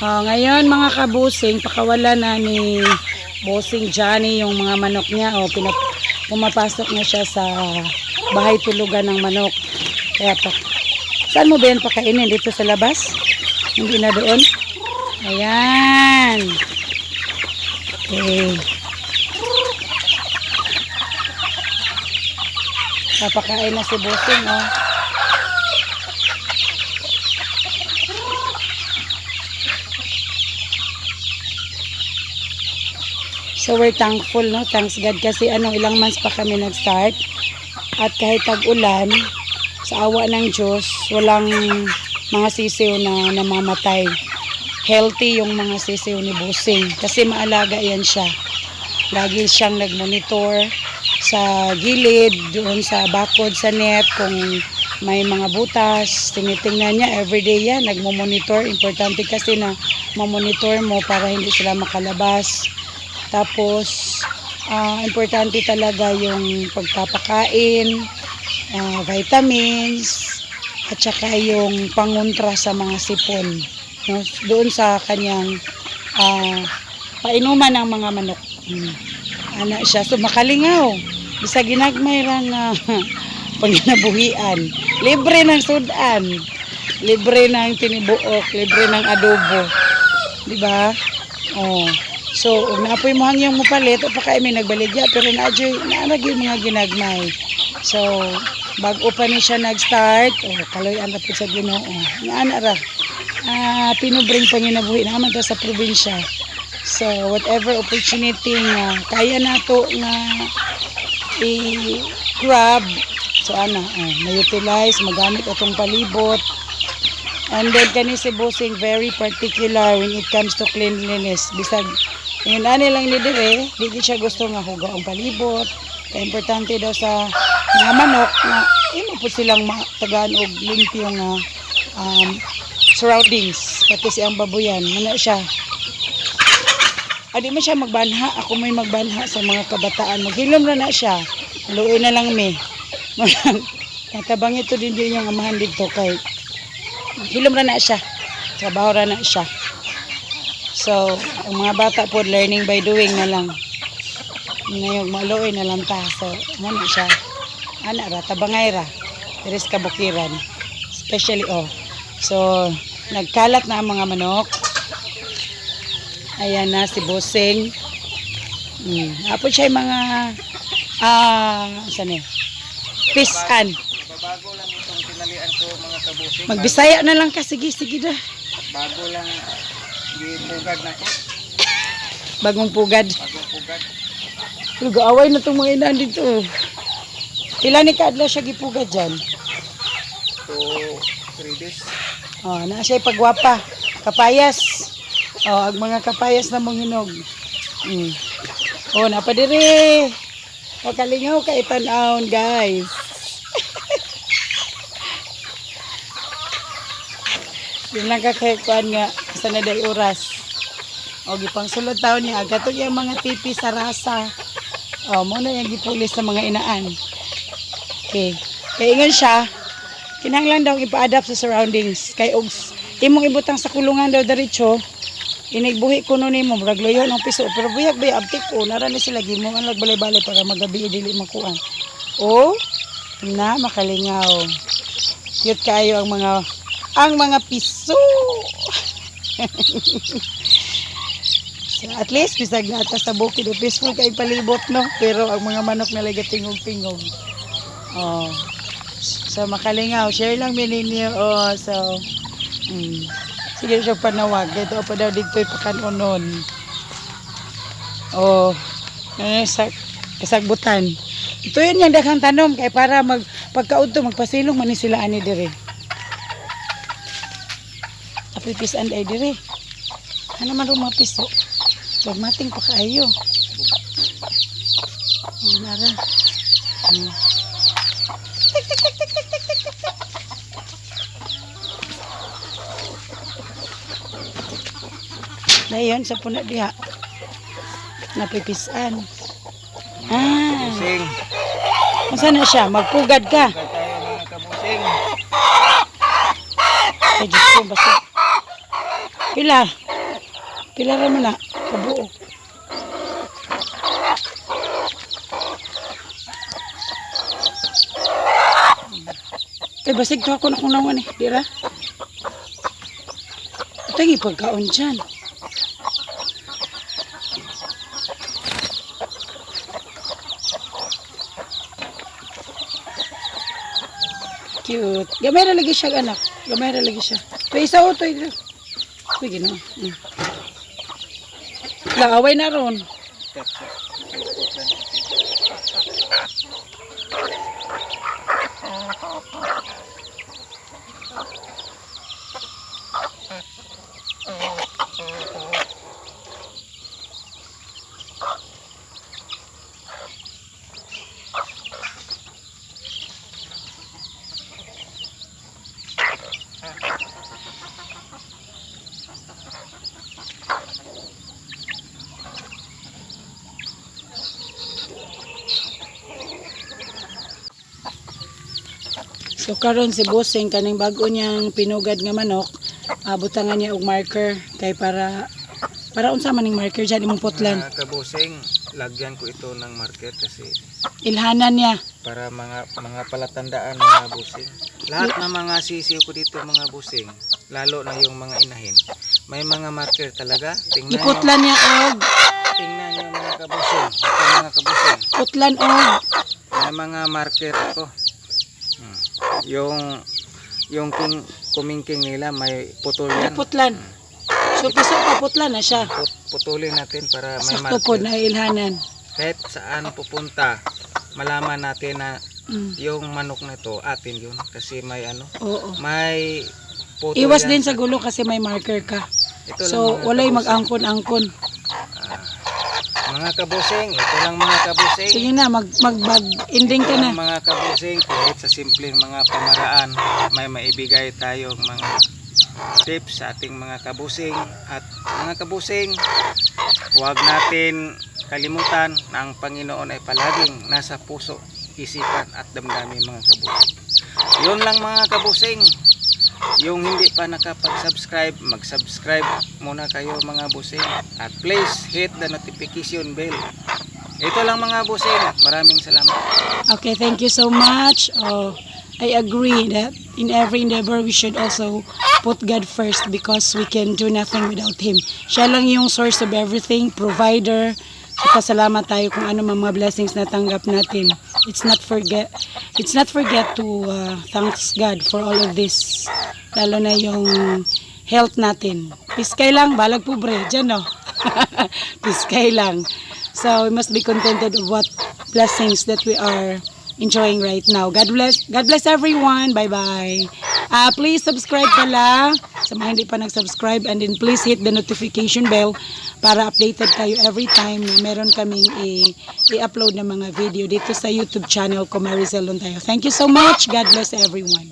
Ngayon mga kabusing, pakawala na ni Bossing Johnny yung mga manok niya. Pumapasok na siya sa bahay tulugan ng manok. Kaya saan mo ba yan pakainin? Dito sa labas? Hindi na doon? Ayan. Okay. Papakain na si Bossing, oh. So we're thankful, no? Thanks God kasi ilang months pa kami nag-start. At kahit tag-ulan, sa awa ng Diyos, walang mga sisiw na namamatay. Healthy yung mga sisiw ni Bossing kasi maalaga yan siya. Lagi siyang nag-monitor sa gilid, doon sa bakod sa net, kung may mga butas, tinitingnan niya everyday yan, nagmo-monitor. Importante kasi na ma-monitor mo para hindi sila makalabas. Tapos, importante talaga yung pagpapakain, vitamins, at saka yung pangontra sa mga sipon. No? Doon sa kanyang painuman ng mga manok. Anak siya. So, makalingaw. Bisa ginagmay lang panginabuhian. Libre ng sudan. Libre ng tinibuok. Libre ng adobo. Diba? Oh. So, kung naapoy mo hangyang mo palit, o pa kayo may nagbaligya, pero naarag yung mga ginagmay. So, bago pa ni siya nag-start, kaloy ang rapid sa Ginoo. Naanara, pinubring panginabuhi naman ta sa probinsya. So, whatever opportunity nga, kaya na to nga i-grab. So, na-utilize, magamit itong palibot. And then, kani si Bossing, very particular when it comes to cleanliness. Bisag, yun lang ni dire, di siya gusto nga hugaw ang palibot. Kaya importante daw sa mga manok na imo po silang tagaan og limpyo nga surroundings. Pati siyang babuyan, mana siya. Adi man siya magbanha, ako may magbanha sa mga kabataan. Maghilom na siya. Luoy na lang me. Natabang ito din yung amahan dito kay hilom na siya. Trabaho na siya. So, ang mga bata po, learning by doing na lang. Ngayong maluoy na lang ta. So, muna siya. Tabangay ra. Teres kabukiran. Especially, So, nagkalat na ang mga manok. Ayan na si Bossing. Apo siya yung mga, pisan. Bago lang itong tinalian ko mga kabusing. Magbisaya na lang ka. Sige dah. Bago lang gipugad na ko. Bagong pugad. Bagong pugad. Lugaaway na itong mga inaan dito. Pila ni Kadla siya gipugad dyan? 2-3 days. Na siya pagwapa. Kapayas. Ang mga kapayas na mong hinog. Napadiri. Kalingaw ka itanawon, guys. Yun lang kakaykuan nga. Sana day oras. Gipang sulod taon niya. Gato yung mga tipi sa rasa. Muna yung gipulis sa mga inaan. Okay. Kaya ingon siya, kinahanglan daw ipa-adapt sa surroundings. Kaya imong ibutang sa kulungan daw diretso, inigbuhi ko nun mo, ragloyo ng piso. Pero buyak abtik ko, narani sila gimo ang lagbalay-balay para magabi dili makuan. Makalingaw. Cute kayo ang mga piso. So, at least bisag na atas sa bukid o peaceful kay palibot, no? Pero ang mga manok na lagi tingog-tingog. So makalingaw, share lang ninyo. So sige siya panawag. Dito pa daw dito ipakanunon. Kasagbutan. Ito yun yung daghang tanom kay para pagkaudto magpasilong man sila ani dire. Apipisan ay dire. Ano man mga piso. Pagmating pa kaayo. Nara. Dayon sa puna diha. Napipisan. Kabusing. Masa na siya? Magpugad ka. Pugad tayo mga kabusing. Ay, Diyos ko, basta. Pila? Pila ra man na kabuok. Kay basig to ako na kung naman eh, di ra? Ito yung ipagkaon dyan. Cute. Gamay ra lagi siya, anak. Gamay ra lagi siya. Ito isa o ito. Uy, gano'n. Laaway na ron. So karon si Bossing kaning bago niyang pinugad nga manok, butangan niya og marker kay para unsa man ning marker diyan imong putlan. Kabusing, lagyan ko ito ng marker kasi Ilhanan niya. para mga palatandaan mga busing. Lahat ng mga sisiw ko dito mga busing, lalo na yung mga inahin, may mga marker talaga. Iputlan niya og Tingnan nyo mga kabusing. Ito mga kabusing. putlan og May mga marker ako. Yung kumingking nila may putol yan. putlan. So piso pa putlan na siya. Putulin natin para may Sakto po marker. na ilhanan. Kahit saan pupunta, malaman natin na yung manok na to atin yun kasi may Oo. may putol Iwas yan din sa gulo kasi may marker ka. Ito So lang mga walay kabusing. mag-angkon-angkon. Mga kabusing, ito lang mga kabusing. Sige na mag-ending ka na. Mga kabusing, kahit sa simpleng mga pamaraan, may maibigay tayong mga tips sa ating mga kabusing. At mga kabusing, huwag natin kalimutan na ang Panginoon ay palaging nasa puso, isipan at damdamin mga kabusing. Yun lang mga kabusing. Yung hindi pa nakapag-subscribe, mag-subscribe muna kayo mga busing. At please hit the notification bell. Ito lang mga busing. Maraming salamat. Okay, thank you so much. I agree that in every endeavor we should also put God first because we can do nothing without Him. Siya lang yung source of everything, provider. So, pasalamat tayo kung ano mga blessings na tanggap natin. It's not forget to thanks God for all of this. Lalo na yung health natin. Piskay lang, balag pobre. Diyan no? Piskay lang. So, we must be contented of what blessings that we are enjoying right now. God bless everyone. Bye-bye. Please subscribe pala sa mga hindi pa nag-subscribe and then please hit the notification bell para updated kayo every time na meron kaming i-upload na mga video dito sa YouTube channel ko, Maricel Lontayo. Thank you so much. God bless everyone.